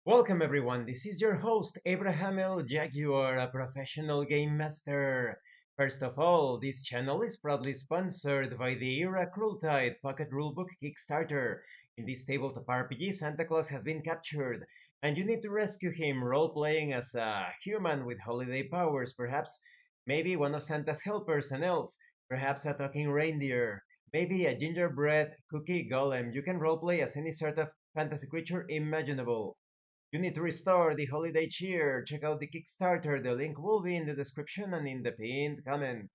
Welcome everyone, this is your host Abraham L. Jaguar, a professional game master. First of all, this channel is proudly sponsored by the Era Crueltide Pocket Rulebook Kickstarter. In this tabletop RPG, Santa Claus has been captured, and you need to rescue him role-playing as a human with holiday powers, perhaps, maybe one of Santa's helpers, an elf, perhaps a talking reindeer, maybe a gingerbread cookie golem. You can roleplay as any sort of fantasy creature imaginable. You need to restore the holiday cheer. Check out the Kickstarter. The link will be in the description and in the pinned comment.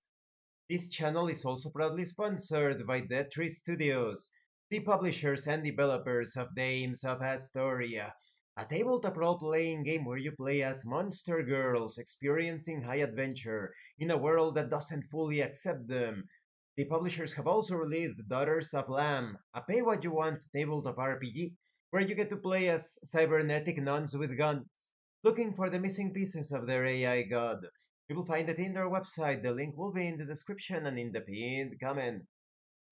This channel is also proudly sponsored by Dead Tree Studios, the publishers and developers of Dames of Asstoria, a tabletop role-playing game where you play as monster girls experiencing high adventure in a world that doesn't fully accept them. The publishers have also released Daughters of Lamb, a pay-what-you-want tabletop RPG where you get to play as cybernetic nuns with guns, looking for the missing pieces of their AI god. You will find it in their website. The link will be in the description and in the pinned comment.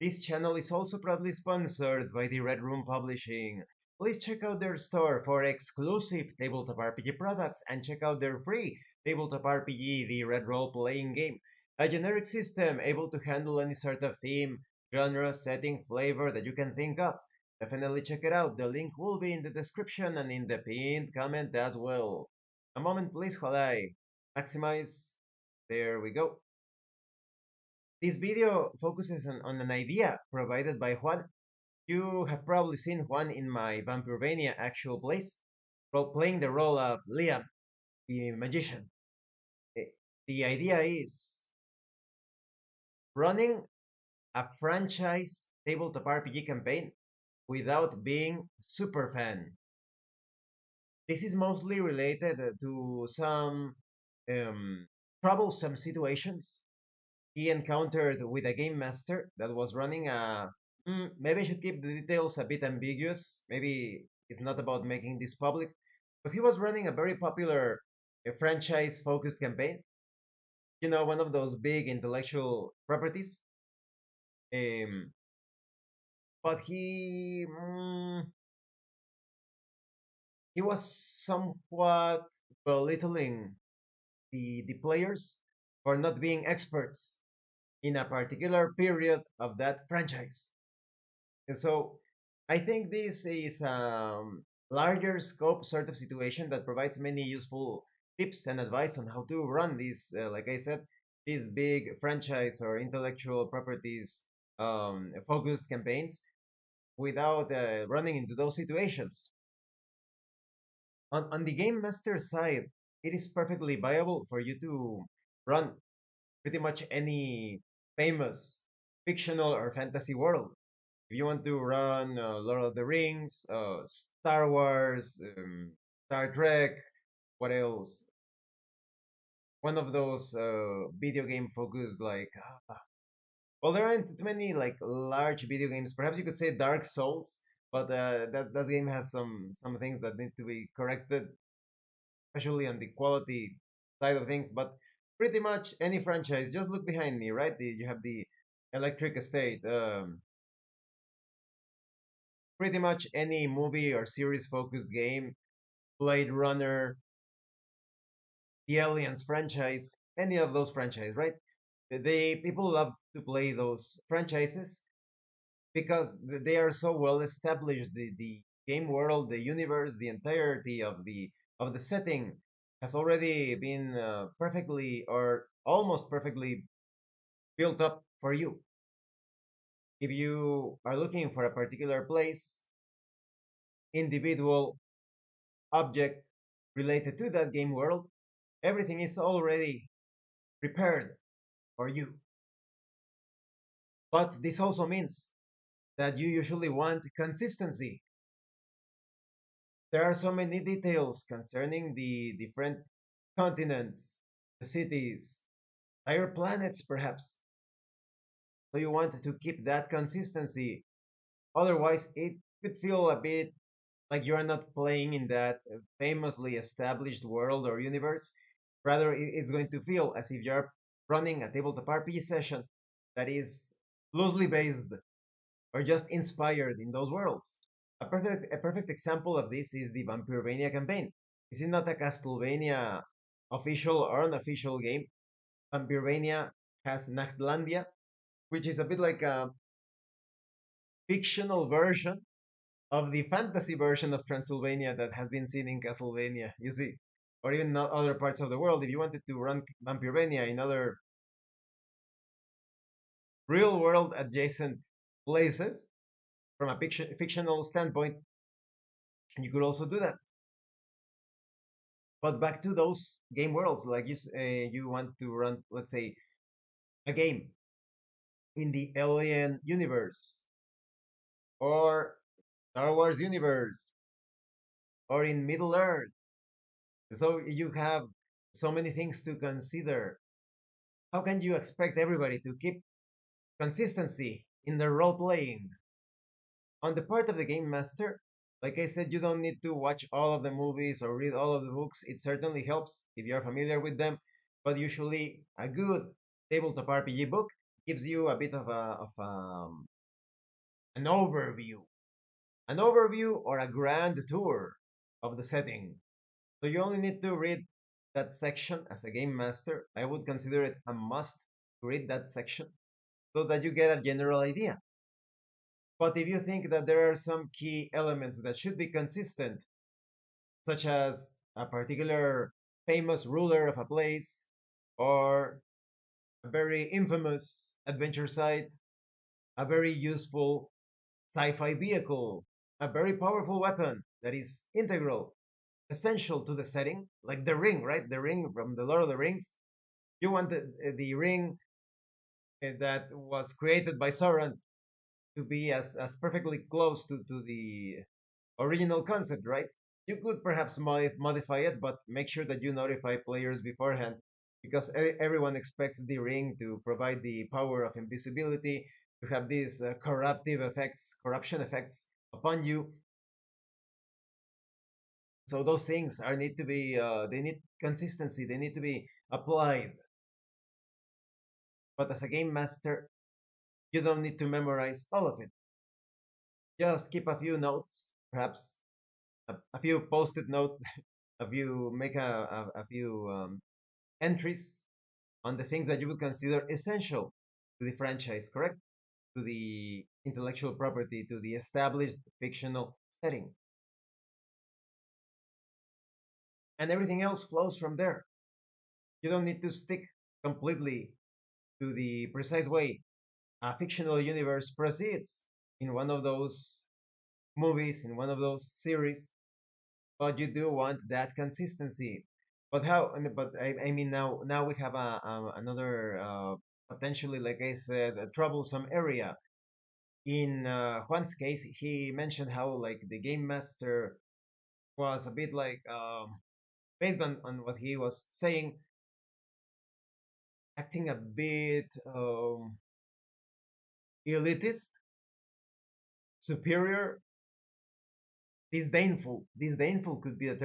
This channel is also proudly sponsored by the Red Room Publishing. Please check out their store for exclusive tabletop RPG products and check out their free tabletop RPG, the Red Roleplaying Game, a generic system able to handle any sort of theme, genre, setting, flavor that you can think of. Definitely check it out. The link will be in the description and in the pinned comment as well. A moment please while I maximize. There we go. This video focuses on an idea provided by Juan. You have probably seen Juan in my Vampirvania actual plays, playing the role of Liam, the magician. Eh, The idea is running a franchise tabletop RPG campaign without being a super fan. This is mostly related to some um, troublesome situations he encountered with a game master that was running a. Maybe I should keep the details a bit ambiguous. Maybe it's not about making this public, but he was running a very popular franchise focused campaign. You know, one of those big intellectual properties. Um, but he was somewhat belittling the players for not being experts in a particular period of that franchise. And so I think this is a larger scope sort of situation that provides many useful tips and advice on how to run these, like I said, these big franchise or intellectual properties focused campaigns without running into those situations. On the game master side, it is perfectly viable for you to run pretty much any famous fictional or fantasy world. If you want to run Lord of the Rings, Star Wars, Star Trek, what else? One of those video game focused like well, there aren't too many like large video games. Perhaps you could say Dark Souls, but that game has some things that need to be corrected, especially on the quality side of things. But pretty much any franchise. Just look behind me, right? You have the Electric Estate. Pretty much any movie or series focused game, Blade Runner, the Aliens franchise, any of those franchises, right? They people love to play those franchises because they are so well established. The game world, the universe, the entirety of the setting has already been perfectly or almost perfectly built up for you. If you are looking for a particular place, individual, object related to that game world, everything is already prepared for you. But this also means that you usually want consistency. There are so many details concerning the different continents, the cities, entire planets, perhaps. So you want to keep that consistency. Otherwise, it could feel a bit like you're not playing in that famously established world or universe. Rather, it's going to feel as if you're running a tabletop RPG session that is loosely based or just inspired in those worlds. A perfect example of this is the Vampirevania campaign. This is not a Castlevania official or unofficial game. Vampirevania has Nachtlandia, which is a bit like a fictional version of the fantasy version of Transylvania that has been seen in Castlevania, you see, or even not other parts of the world. If you wanted to run Vampirevania in other real world adjacent places from a fictional standpoint, you could also do that. But back to those game worlds, like you want to run, let's say, a game in the Alien universe or Star Wars universe or in Middle Earth. So you have so many things to consider. How can you expect everybody to keep consistency in their role playing? On the part of the game master, like I said, you don't need to watch all of the movies or read all of the books. It certainly helps if you're familiar with them, but usually a good tabletop RPG book gives you a bit of an overview or a grand tour of the setting. So you only need to read that section as a game master. I would consider it a must to read that section so that you get a general idea. But if you think that there are some key elements that should be consistent, such as a particular famous ruler of a place or a very infamous adventure site, a very useful sci fi vehicle, a very powerful weapon that is integral, essential to the setting, like the ring, right? The ring from the Lord of the Rings. You want the ring that was created by Sauron to be as perfectly close to the original concept, right? You could perhaps modify it, but make sure that you notify players beforehand because everyone expects the ring to provide the power of invisibility, to have these corruption effects upon you. So those things are need to be, they need consistency, they need to be applied. But as a game master, you don't need to memorize all of it. Just keep a few notes, perhaps a few post-it notes, a few make a few entries on the things that you would consider essential to the franchise, correct? To the intellectual property, to the established fictional setting. And everything else flows from there. You don't need to stick completely to the precise way a fictional universe proceeds in one of those movies, in one of those series, but you do want that consistency. But how? But I mean, now we have another potentially, like I said, a troublesome area. In Juan's case, he mentioned how like the game master was a bit like based on what he was saying, acting a bit elitist, superior, disdainful could be the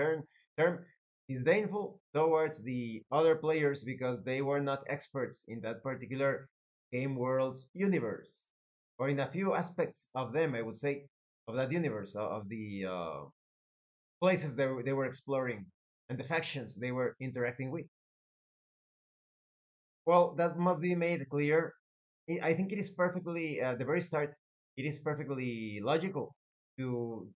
term disdainful towards the other players because they were not experts in that particular game world's universe or in a few aspects of them, I would say, of that universe, of the places they were exploring and the factions they were interacting with. Well, that must be made clear. I think it is perfectly at the very start, it is perfectly logical to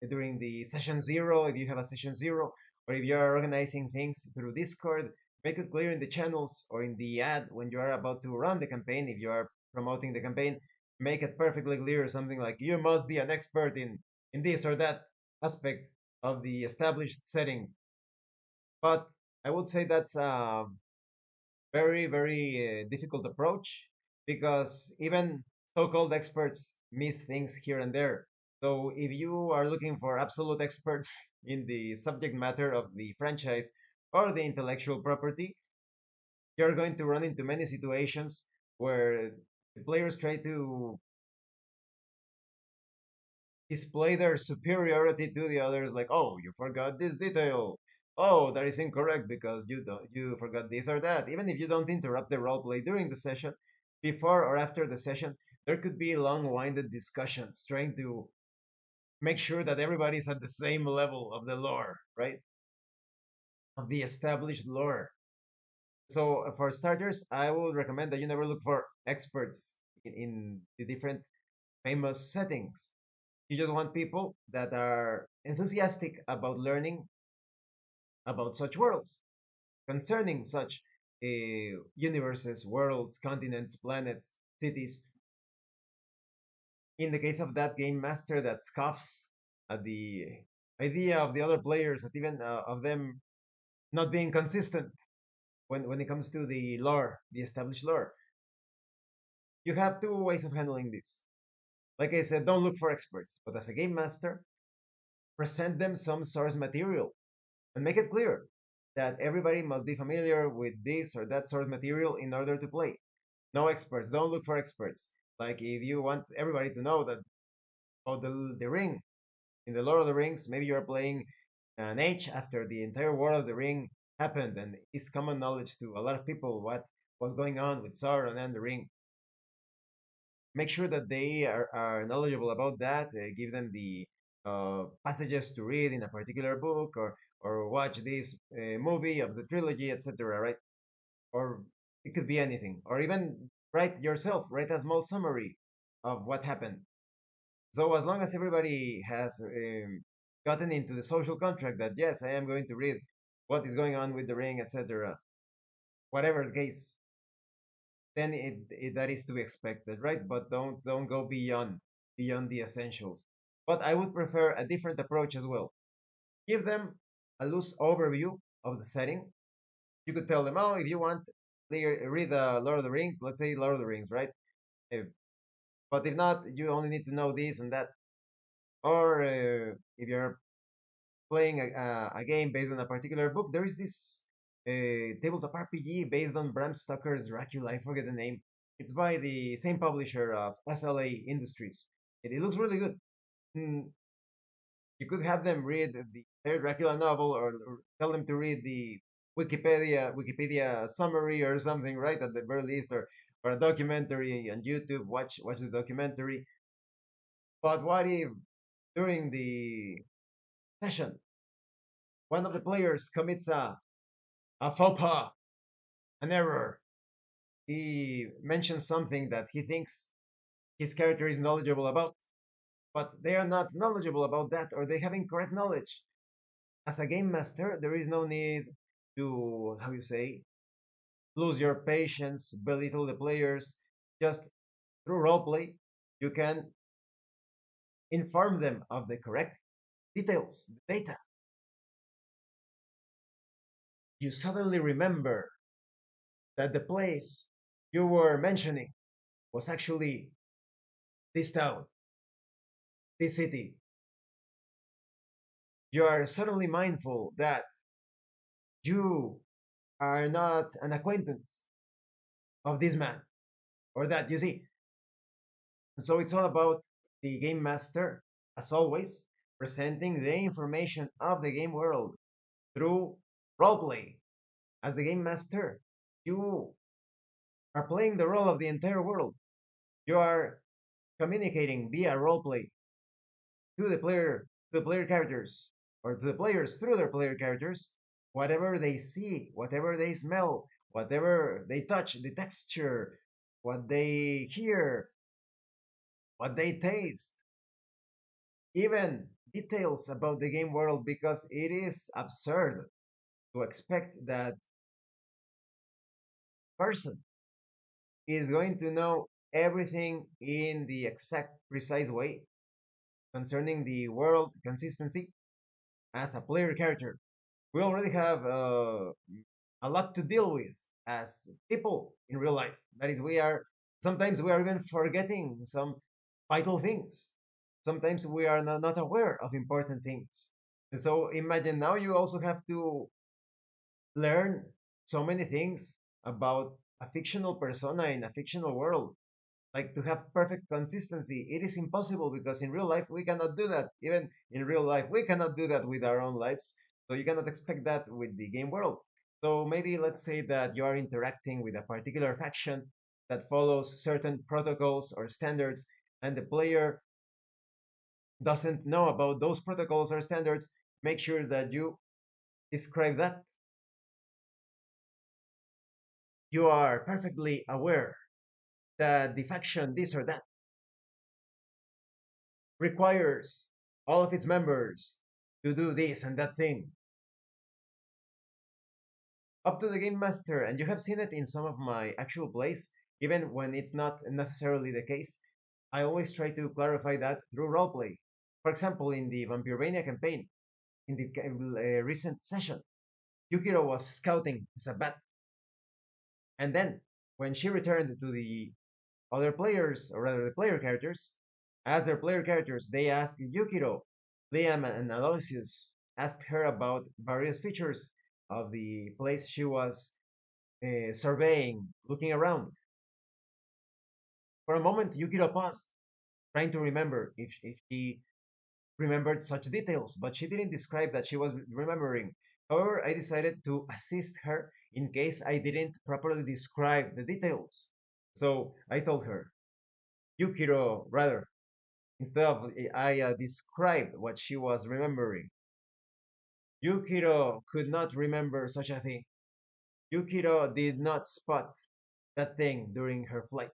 during the session zero, if you have a session zero, or if you are organizing things through Discord, make it clear in the channels or in the ad when you are about to run the campaign. If you are promoting the campaign, make it perfectly clear, something like you must be an expert in this or that aspect of the established setting. But I would say that's a very difficult approach because even so-called experts miss things here and there. So if you are looking for absolute experts in the subject matter of the franchise or the intellectual property, you're going to run into many situations where the players try to display their superiority to the others, like, oh, you forgot this detail. Oh, that is incorrect because you forgot this or that. Even if you don't interrupt the roleplay during the session, before or after the session, there could be long-winded discussions trying to make sure that everybody's at the same level of the lore, right? Of the established lore. So for starters, I would recommend that you never look for experts in the different famous settings. You just want people that are enthusiastic about learning about such worlds, concerning such universes, worlds, continents, planets, cities. In the case of that game master that scoffs at the idea of the other players, at even of them not being consistent when it comes to the lore, the established lore, you have two ways of handling this. Like I said, don't look for experts, but as a game master, present them some source material and make it clear that everybody must be familiar with this or that source material in order to play. No experts, don't look for experts. Like if you want everybody to know that about the ring in the Lord of the Rings, maybe you're playing an age after the entire World of the Ring happened, and it's common knowledge to a lot of people what was going on with Sauron and the ring. Make sure that they are knowledgeable about that. Give them the passages to read in a particular book, or watch this movie of the trilogy, etc. Right? Or it could be anything, or even write yourself, write a small summary of what happened. So as long as everybody has gotten into the social contract that yes, I am going to read what is going on with the ring, etc. Whatever the case, then that is to be expected, right? But don't go beyond the essentials. But I would prefer a different approach as well. Give them a loose overview of the setting. You could tell them, oh, if you want, they read Lord of the Rings. Let's say Lord of the Rings, right? If, but if not, you only need to know this and that. Or if you're playing a game based on a particular book, there is this tabletop RPG based on Bram Stoker's Dracula. I forget the name. It's by the same publisher of SLA Industries. It looks really good. Mm, you could have them read the entire Dracula novel, or tell them to read the Wikipedia summary or something, right? At the very least, or a documentary on YouTube. Watch the documentary. But what if during the session one of the players commits a faux pas, an error? He mentions something that he thinks his character is knowledgeable about, but they are not knowledgeable about that, or they have incorrect knowledge. As a game master, there is no need to, how you say, lose your patience, belittle the players. Just through roleplay, you can inform them of the correct details, the data. You suddenly remember that the place you were mentioning was actually this town, this city. You are suddenly mindful that you are not an acquaintance of this man or that, you see. So it's all about the game master, as always, presenting the information of the game world through roleplay. As the game master, you are playing the role of the entire world. You are communicating via roleplay to the player characters, or to the players through their player characters, whatever they see, whatever they smell, whatever they touch, the texture, what they hear, what they taste, even details about the game world, because it is absurd to expect that person is going to know everything in the exact precise way concerning the world consistency as a player character. We already have a lot to deal with as people in real life. That is, sometimes we are even forgetting some vital things. Sometimes we are not aware of important things. So imagine now you also have to learn so many things about a fictional persona in a fictional world. Like to have perfect consistency, it is impossible because in real life we cannot do that. Even in real life, we cannot do that with our own lives. So you cannot expect that with the game world. So maybe let's say that you are interacting with a particular faction that follows certain protocols or standards, and the player doesn't know about those protocols or standards, make sure that you describe that. You are perfectly aware that the faction, this or that, requires all of its members to do this and that thing. Up to the game master, and you have seen it in some of my actual plays, even when it's not necessarily the case. I always try to clarify that through roleplay. For example, in the Vampirania campaign, in the recent session, Yukiro was scouting as a bat, and then when she returned to the other players, or rather the player characters, as their player characters, they asked Yukiro, Liam, and Aloysius asked her about various features of the place she was surveying, looking around. For a moment, Yukiro paused, trying to remember if she remembered such details, but she didn't describe that she was remembering. However, I decided to assist her in case I didn't properly describe the details. So I told her, Yukiro, rather, instead of I described what she was remembering. Yukiro could not remember such a thing. Yukiro did not spot that thing during her flight.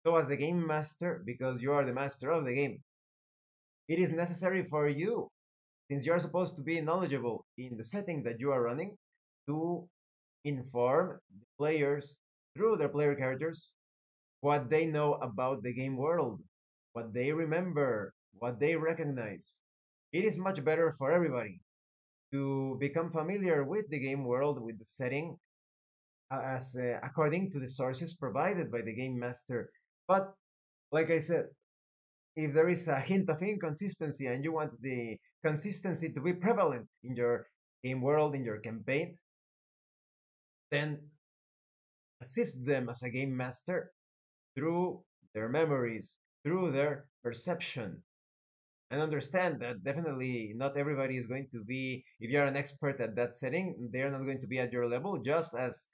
So, as the game master, because you are the master of the game, it is necessary for you, since you are supposed to be knowledgeable in the setting that you are running, to inform the players through their player characters what they know about the game world, what they remember, what they recognize. It is much better for everybody to become familiar with the game world, with the setting, as according to the sources provided by the game master. But like I said, if there is a hint of inconsistency and you want the consistency to be prevalent in your game world, in your campaign, then assist them as a game master through their memories, through their perception, and understand that definitely not everybody is going to be, if you're an expert at that setting, they're not going to be at your level, just as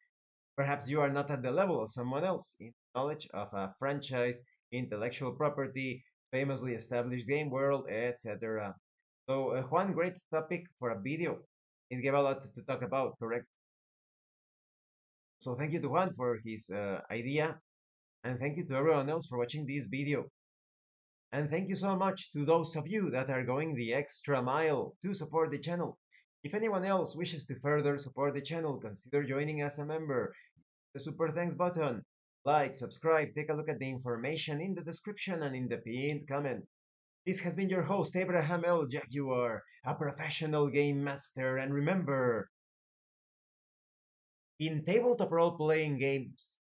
perhaps you are not at the level of someone else in knowledge of a franchise, intellectual property, famously established game world, etc. So, Juan, great topic for a video. It gave a lot to talk about, correct? So, thank you to Juan for his idea, and thank you to everyone else for watching this video. And thank you so much to those of you that are going the extra mile to support the channel. If anyone else wishes to further support the channel, consider joining as a member. The super thanks button. Like, subscribe, take a look at the information in the description and in the pinned comment. This has been your host, Abraham L. Jaguar, a professional game master, and remember, in tabletop role-playing games,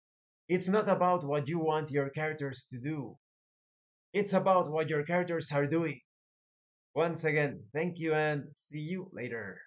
it's not about what you want your characters to do. It's about what your characters are doing. Once again, thank you and see you later.